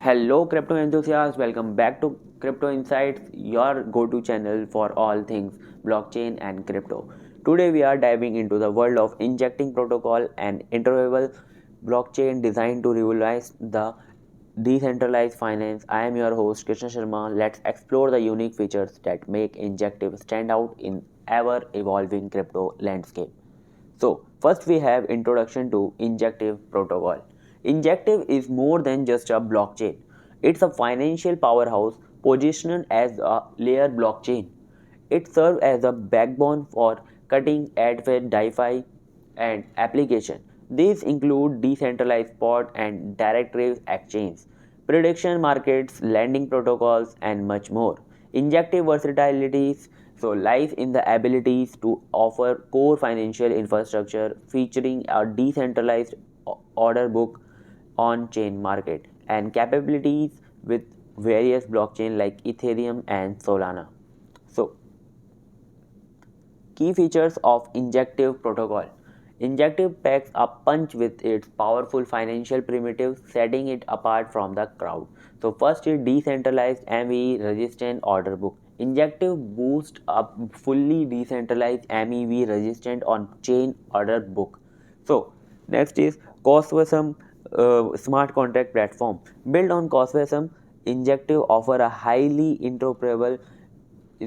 Hello, crypto enthusiasts. Welcome back to Crypto Insights, your go to channel for all things blockchain and crypto. Today, we are diving into the world of injecting protocol and interoperable blockchain designed to revolutionize the decentralized finance. I am your host, Krishna Sharma. Let's explore the unique features that make Injective stand out in ever evolving crypto landscape. So, first we have introduction to Injective protocol. Injective is more than just a blockchain. It's a financial powerhouse positioned as a layer blockchain. It serves as a backbone for cutting edge DeFi and application. These include decentralized spot and directory exchange, prediction markets, lending protocols, and much more. Injective versatilities lies in the abilities to offer core financial infrastructure featuring a decentralized order book on chain market and capabilities with various blockchain like Ethereum and Solana. So, key features of Injective protocol. Injective packs a punch with its powerful financial primitives, setting it apart from the crowd. So first is decentralized MEV resistant order book. Injective boosts a fully decentralized MEV resistant on chain order book. So next is Cosmosum smart contract platform. Built on Cosmosum, Injective offer a highly interoperable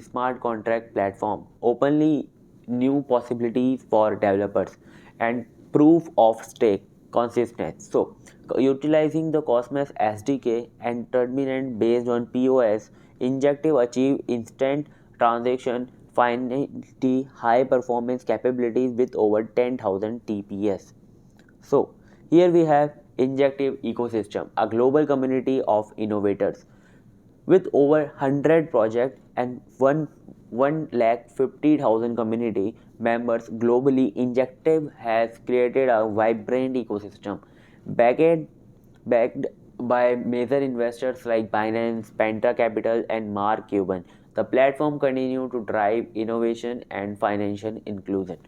smart contract platform, openly new possibilities for developers, and proof of stake consistence. So, utilizing the Cosmos SDK and terminant based on POS, Injective achieve instant transaction finality high performance capabilities with over 10,000 TPS. So, here we have Injective Ecosystem, a global community of innovators with over 100 projects and 150,000 community members globally, Injective has created a vibrant ecosystem backed, backed by major investors like Binance, Penta Capital, and Mark Cuban. The platform continues to drive innovation and financial inclusion.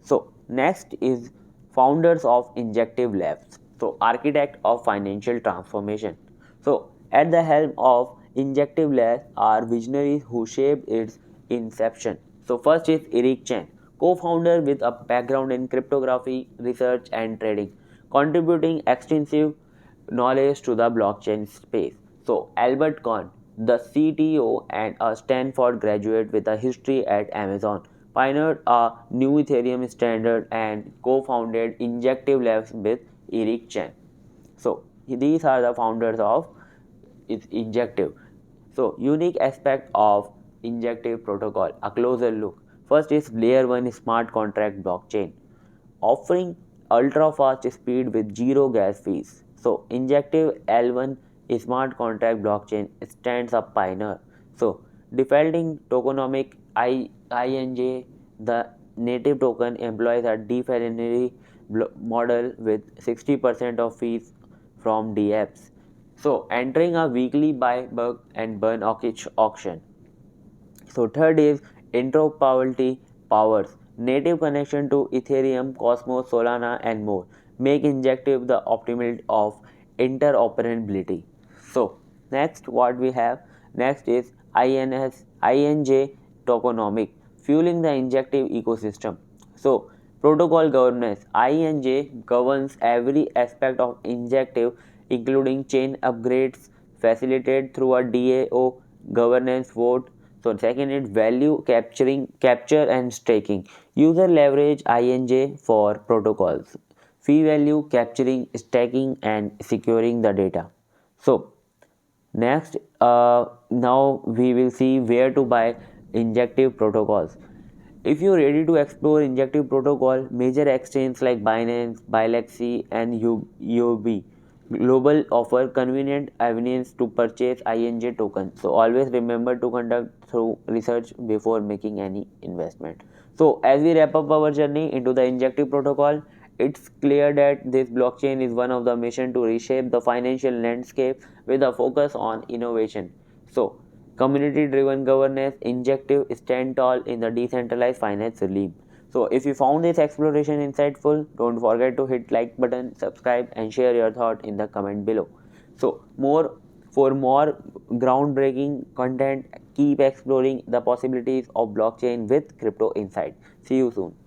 So, next is founders of Injective Labs. So, architect of financial transformation. So, at the helm of Injective Labs are visionaries who shaped its inception. So, first is Eric Chen, co-founder with a background in cryptography, research, and trading, contributing extensive knowledge to the blockchain space. So, Albert Kahn, the CTO and a Stanford graduate with a history at Amazon, pioneered a new Ethereum standard and co-founded Injective Labs with Eric Chen. So, these are the founders of Injective. So, unique aspect of Injective protocol, a closer look. First is layer 1 smart contract blockchain, offering ultra fast speed with zero gas fees. So, Injective L1 smart contract blockchain stands up pioneer. So, defaulting tokenomic INJ, the native token employs a deflationary model with 60% of fees from dApps. So, entering a weekly buy, bug, and burn auction. So third is interoperability powers, native connection to Ethereum, Cosmos, Solana, and more, make Injective the optimal of interoperability. So next what we have next is INJ tokenomic, fueling the Injective ecosystem. So protocol governance, INJ governs every aspect of Injective, including chain upgrades facilitated through a DAO governance vote. So second is value capture and staking. User leverage INJ for protocols. Fee value capturing, staking, and securing the data. So next, now we will see where to buy Injective protocols. If you're ready to explore Injective protocol, major exchanges like Binance, Bilaxy, and UOB Global offer convenient avenues to purchase INJ tokens. So always remember to conduct through research before making any investment. So as we wrap up our journey into the Injective protocol, it's clear that this blockchain is one of the mission to reshape the financial landscape with a focus on innovation. So community driven governance, Injective stand tall in the decentralized finance realm. So if you found this exploration insightful, don't forget to hit like button, subscribe and share your thought in the comment below. So more groundbreaking content, keep exploring the possibilities of blockchain with Crypto Insight. See you soon.